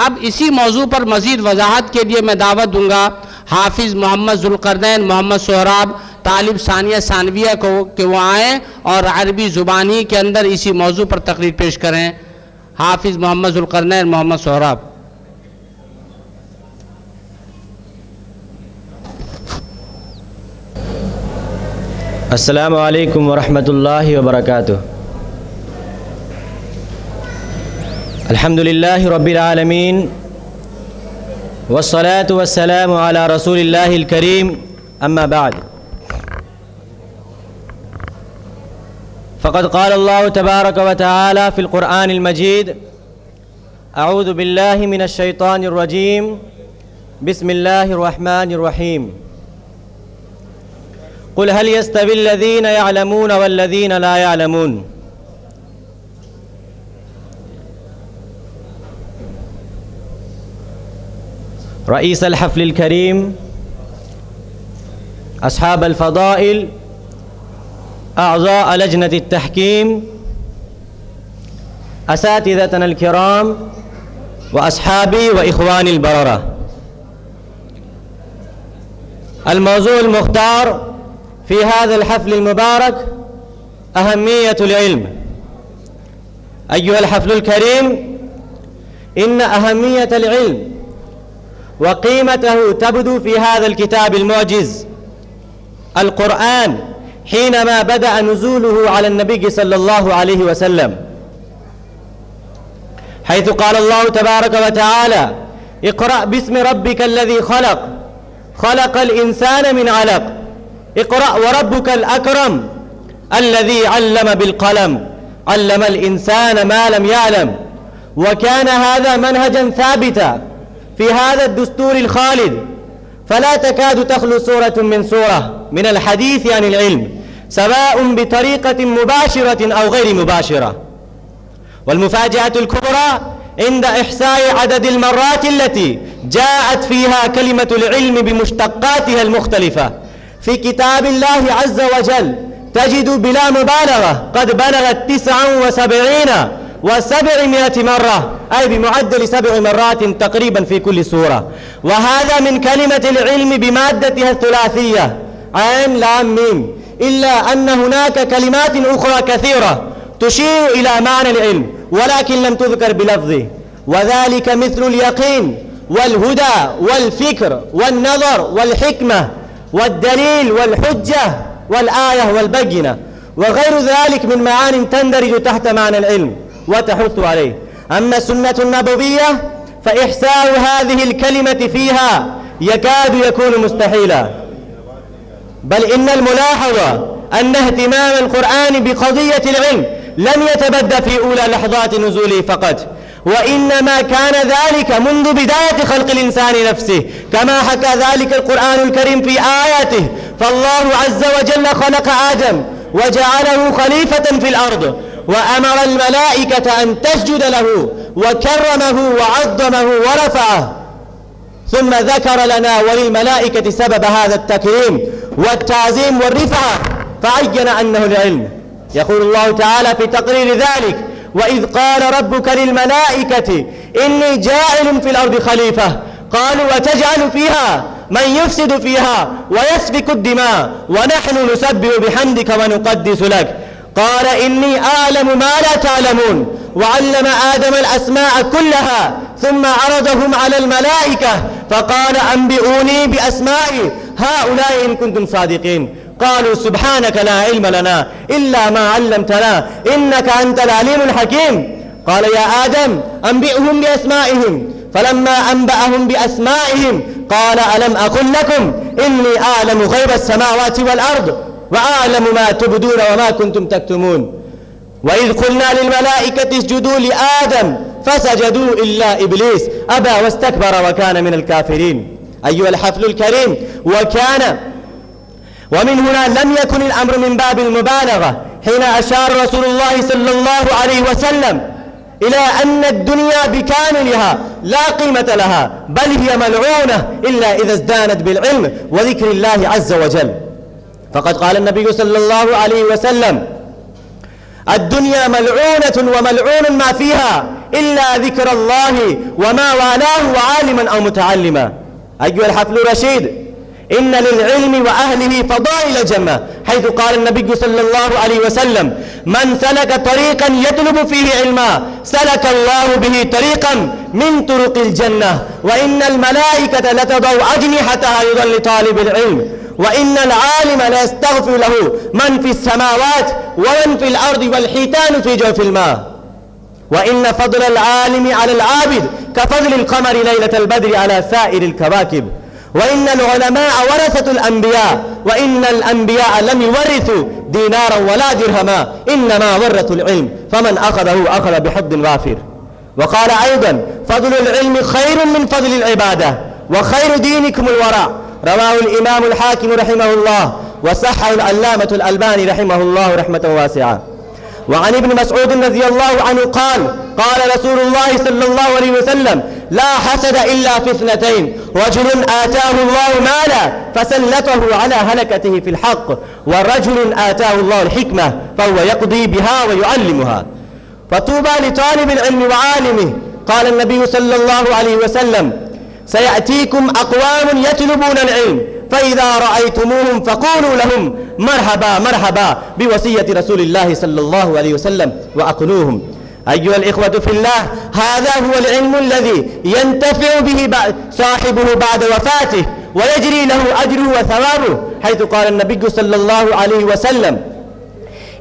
अब इसी मौजू पर मज़ीद वजाहत के लिए मैं दावत दूंगा हाफिज़ मोहम्मद ज़ुल्करनैन मोहम्मद सोहराब तालिब सानिया सानविया को कि वो आएँ और अरबी ज़ुबानी के अंदर इसी मौजू पर तकरीर पेश करें। हाफिज़ मोहम्मद ज़ुल्करनैन मोहम्मद सोहराब। अस्सलामु अलैकुम वरहमतुल्लाहि वबरकातुह। अल्हम्दुलिल्लाहि रब्बिल आलमीन वस्सलातु वस्सलामु अला रसूलिल्लाहिल करीम अम्मा बाद। फ़क़द क़ाल अल्लाहु तबारक व तआला फ़िल क़ुरआनिल मजीद अऊज़ु बिल्लाहि मिनश शैतानिर रजीम बिस्मिल्लाहिर रहमानिर रहीम। क़ुल हल यस्तविल्लज़ीन यअलमून वल्लज़ीन ला यअलमून। रईस अल-हफ़्लिल करीम, अस्हाब अल-फ़दाइल, अअज़ा लजनत तहकीम, असातिज़तना अल-किराम व अस्हाबी व इख़वानिल बररा। अल-मौज़ूअ अल-मुख़्तार फ़ी हाज़ल हफ़्लिल मुबारक अहम्मियतुल इल्म। अय्युहल हफ़्लुल करीम, इन्न अहम्मियतल इल्म व क़ीमतहु तब्दु फ़ी हाज़ल किताबिल मुअजिज़ अल क़ुरआन हीनमा बदअ नुज़ूलुहु अला नबी सल्लल्लाहु अलैहि वसल्लम, हैथु क़ाल अल्लाहु तबारक व तआला इक़रा बिस्मि रब्बिकल्लज़ी ख़लक़ ख़लक़ल इंसान मिन अलक़ इक़रा व रब्बुकल अकरम अल्लज़ी अल्लम बिल क़लम अल्लमल इंसान मा लम यअलम। व कान हाज़ा मनहजन साबिता फ़ी हाज़ा दुस्तूरिल ख़ालिद फ़ला तकादु तख़लु सूरतुन मिन सूरह मिनल हदीस अनिल इल्म सवाउन बितरीक़तिन मुबाशिरतिन औ ग़ैरि मुबाशिरा। वल मुफ़ाजिअतुल कुबरा इंद इहसाइ अददिल मर्रात अल्लती जाअत फ़ीहा कलिमतुल इल्म बिमुश्तक़्क़ातिहा अल-मुख़्तलिफ़ा फ़ी किताबिल्लाहि अज़्ज़ व जल तजिदु बिला मुबालग़ा क़द बलगत 79 व 700 मर्रा अय बिमुअद्दल 7 मर्रात तक़रीबन फ़ी कुल्लि सूरा। व हाज़ा मिन कलिमतिल इल्म बिमाद्दतिहा थुलाथिय्या ऐन लाम मीम इल्ला अन्न हुनाक कलिमातिन उख़रा कसीरा तुशीरु इला माना अल-इल्म वलाकिन लम तुज़कर बिलफ़्ज़िही व ज़ालिका मिस्लुल यक़ीन वल हुदा वल फ़िक्र वन नज़र वल हिक्मा والدليل والحجة والآية والبينة وغير ذلك من معان تندرج تحت معنى العلم وتحث عليه. أما السنة النبوية فإحساء هذه الكلمة فيها يكاد يكون مستحيلا، بل إن الملاحظة أن اهتمام القرآن بقضية العلم لم يتبدأ في أولى لحظات نزوله فقط، وإنما كان ذلك منذ بداية خلق الإنسان نفسه كما حكى ذلك القرآن الكريم في آياته. فالله عز وجل خلق آدم وجعله خليفة في الأرض وأمر الملائكة أن تسجد له وكرمه وعظمه ورفعه، ثم ذكر لنا وللملائكة سبب هذا التكريم والتعظيم والرفعة فعين أنه العلم. يقول الله تعالى في تقرير ذلك: وإذ قال ربك للملائكة إني جاعل في الأرض خليفة قالوا وتجعل فيها من يفسد فيها ويسفك الدماء ونحن نسبح بحمدك ونقدس لك قال إني أعلم ما لا تعلمون. وعلم آدم الأسماء كلها ثم عرضهم على الملائكة فقال أنبئوني بأسماء هؤلاء إن كنتم صادقين. قالوا سبحانك لا علم لنا إلا ما علمتنا إنك أنت العليم الحكيم. قال يا آدم أنبئهم بأسمائهم، فلما أنبأهم بأسمائهم قال ألم أقل لكم إني أعلم غيب السماوات والأرض وأعلم ما تبدون وما كنتم تكتمون. وإذ قلنا للملائكة اسجدوا لآدم فسجدوا إلا إبليس أبى واستكبر وكان من الكافرين. أيها الحفل الكريم، ومن هنا لم يكن الأمر من باب المبالغة حين أشار رسول الله صلى الله عليه وسلم إلى أن الدنيا بكاملها لا قيمة لها بل هي ملعونة إلا إذا ازدانت بالعلم وذكر الله عز وجل. فقد قال النبي صلى الله عليه وسلم: الدنيا ملعونة وملعون ما فيها إلا ذكر الله وما والاه وعالما أو متعلما. أيها الحفل الرشيد، إن للعلم وأهله فضائل جمة، حيث قال النبي صلى الله عليه وسلم: من سلك طريقا يطلب فيه علما سلك الله به طريقا من طرق الجنة، وإن الملائكة لتضع أجنحتها رضا لطالب العلم، وإن العالم لا يستغفر له من في السماوات ومن في الأرض والحيتان في جوف الماء، وإن فضل العالم على العابد كفضل القمر ليلة البدر على سائر الكواكب، وإن العلماء ورثة الأنبياء، وإن الأنبياء لم يورثوا دينارا ولا درهما، إنما ورثوا العلم، فمن أخذه أخذ بحظ وافر. وقال أيضا: فضل العلم خير من فضل العبادة، وخير دينكم الورع. رواه الإمام الحاكم رحمه الله، وصححه العلامة الألباني رحمه الله رحمة واسعة. وعن ابن مسعود رضي الله عنه قال: قال رسول الله صلى الله عليه وسلم: لا حسد إلا في اثنتين، رجل آتاه الله مالا فسلطه على هلكته في الحق، ورجل آتاه الله الحكمة فهو يقضي بها ويعلمها. فطوبى لطالب العلم وعالمه. قال النبي صلى الله عليه وسلم: سيأتيكم أقوام يطلبون العلم، فإذا رأيتموهم فقولوا لهم مرحبا مرحبا بوصية رسول الله صلى الله عليه وسلم وأقنوهم. أيها الإخوة في الله، هذا هو العلم الذي ينتفع به صاحبه بعد وفاته، ويجري له أجره وثوابه، حيث قال النبي صلى الله عليه وسلم: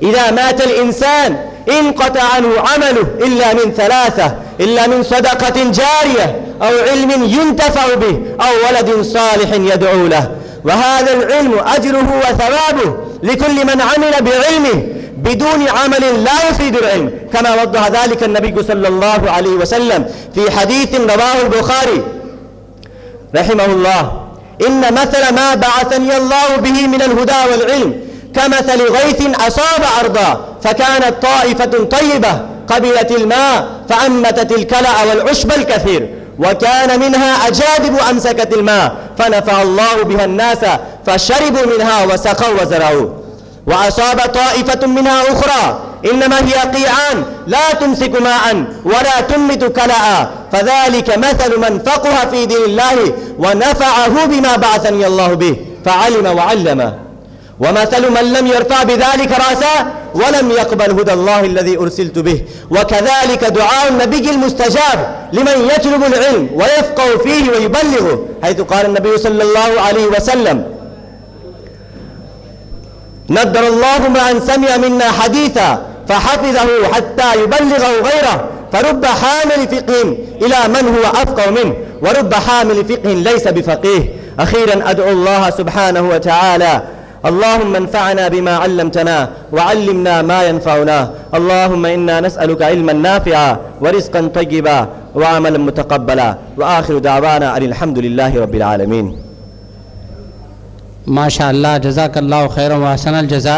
إذا مات الإنسان انقطع عنه عمله إلا من ثلاثة: إلا من صدقة جارية، أو علم ينتفع به، أو ولد صالح يدعو له. وهذا العلم أجره وثوابه لكل من عمل بعلمه بدون عمل لا يفيد العلم، كما وضح ذلك النبي صلى الله عليه وسلم في حديث رواه البخاري رحمه الله: إن مثل ما بعثني الله به من الهدى والعلم كمثل غيث أصاب أرضا، فكانت طائفة طيبة قبلت الماء فأنبتت الكلأ والعشب الكثير، وكان منها أجادب أمسكت الماء فنفع الله بها الناس فشربوا منها وسقوا وزرعوا. وأصاب طائفة منها أخرى إنما هي قيعان لا تمسك ماء ولا تنبت كلأ، فذلك مثل من فقه في دين الله ونفعه بما بعثني الله به فعلم وعلم، ومثل من لم يرفع بذلك رأسا ولم يقبل هدى الله الذي أرسلت به. وكذلك دعاء النبي المستجاب لمن يطلب العلم ويفقه فيه ويبلغه، حيث قال النبي صلى الله عليه وسلم: نضر الله من سمع منا حديثا فحفظه حتى يبلغه غيره، فرب حامل فقه إلى من هو أفقه منه، ورب حامل فقه ليس بفقيه. أخيرا أدعو الله سبحانه وتعالى: اللهم انفعنا بما علمتنا وعلمنا ما ينفعنا. اللهم إنا نسألك علما نافعا ورزقا طيبا وعملا متقبلا. وآخر دعوانا أن الحمد لله رب العالمين. माशाअल्लाह, जज़ाकल्लाहु खैरन व अहसनल जज़ा।